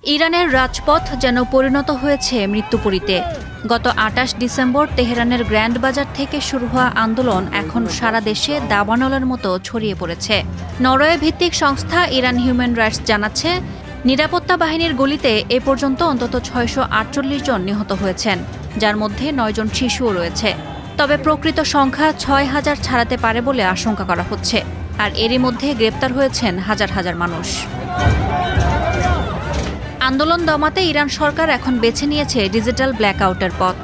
ইরানের রাজপথ যেন পরিণত হয়েছে মৃত্যুপুরীতে। গত ২৮ ডিসেম্বর তেহরানের গ্র্যান্ড বাজার থেকে শুরু হওয়া আন্দোলন এখন সারা দেশে দাবানলের মতো ছড়িয়ে পড়েছে। নরওয়ে ভিত্তিক সংস্থা ইরান হিউম্যান রাইটস জানাচ্ছে, নিরাপত্তা বাহিনীর গুলিতে এ পর্যন্ত অন্তত ৬৪৮ জন নিহত হয়েছেন, যার মধ্যে ৯ জন শিশুও রয়েছে। তবে প্রকৃত সংখ্যা ৬,০০০ ছাড়াতে পারে বলে আশঙ্কা করা হচ্ছে। আর এরই মধ্যে গ্রেপ্তার হয়েছেন হাজার হাজার মানুষ। আন্দোলন দমাতে ইরান সরকার এখন বেছে নিয়েছে ডিজিটাল ব্ল্যাকআউটের পথ।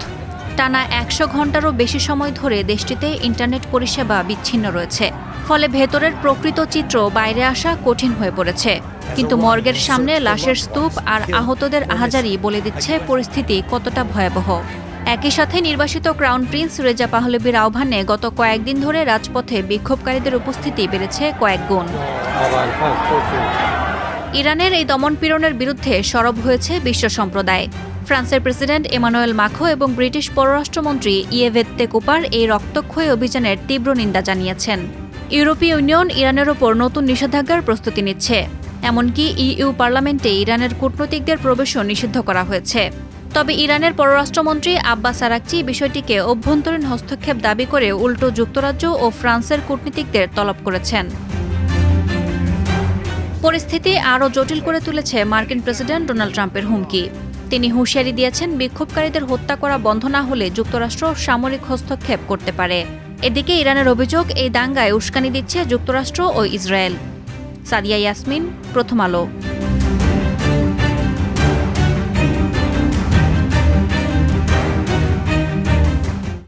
টানা ১০০ ঘণ্টারও বেশি সময় ধরে দেশটিতে ইন্টারনেট পরিষেবা বিচ্ছিন্ন রয়েছে। ফলে ভেতরের প্রকৃত চিত্র বাইরে আসা কঠিন হয়ে পড়েছে। কিন্তু মর্গের সামনে লাশের স্তূপ আর আহতদের আহাজারি বলে দিচ্ছে পরিস্থিতি কতটা ভয়াবহ। একই সাথে নির্বাসিত ক্রাউন প্রিন্স রেজা পাহলেভির আহ্বানে গত কয়েকদিন ধরে রাজপথে বিক্ষোভকারীদের উপস্থিতি বেড়েছে কয়েক গুণ। ইরানের এই দমনপীড়নের বিরুদ্ধে সরব হয়েছে বিশ্ব সম্প্রদায়। ফ্রান্সের প্রেসিডেন্ট এমানুয়েল মাখো এবং ব্রিটিশ পররাষ্ট্রমন্ত্রী ইয়েভেত্তে কোপার এই রক্তক্ষয়ী অভিযানের তীব্র নিন্দা জানিয়েছেন। ইউরোপীয় ইউনিয়ন ইরানের ওপর নতুন নিষেধাজ্ঞার প্রস্তুতি নিচ্ছে। এমনকি ইইউ পার্লামেন্টে ইরানের কূটনীতিকদের প্রবেশও নিষিদ্ধ করা হয়েছে। তবে ইরানের পররাষ্ট্রমন্ত্রী আব্বাস আরাকচি বিষয়টিকে অভ্যন্তরীণ হস্তক্ষেপ দাবি করে উল্টো যুক্তরাজ্য ও ফ্রান্সের কূটনীতিকদের তলব করেছেন। পরিস্থিতি আরও জটিল করে তুলেছে মার্কিন প্রেসিডেন্ট ডোনাল্ড ট্রাম্পের হুমকি। তিনি হুঁশিয়ারি দিয়েছেন, বিক্ষোভকারীদের হত্যা করা বন্ধ না হলে যুক্তরাষ্ট্র সামরিক হস্তক্ষেপ করতে পারে। এদিকে ইরানের অভিযোগ, এই দাঙ্গায় উস্কানি দিচ্ছে যুক্তরাষ্ট্র ও ইসরায়েল। সাদিয়া ইয়াসমিন, প্রথম আলো।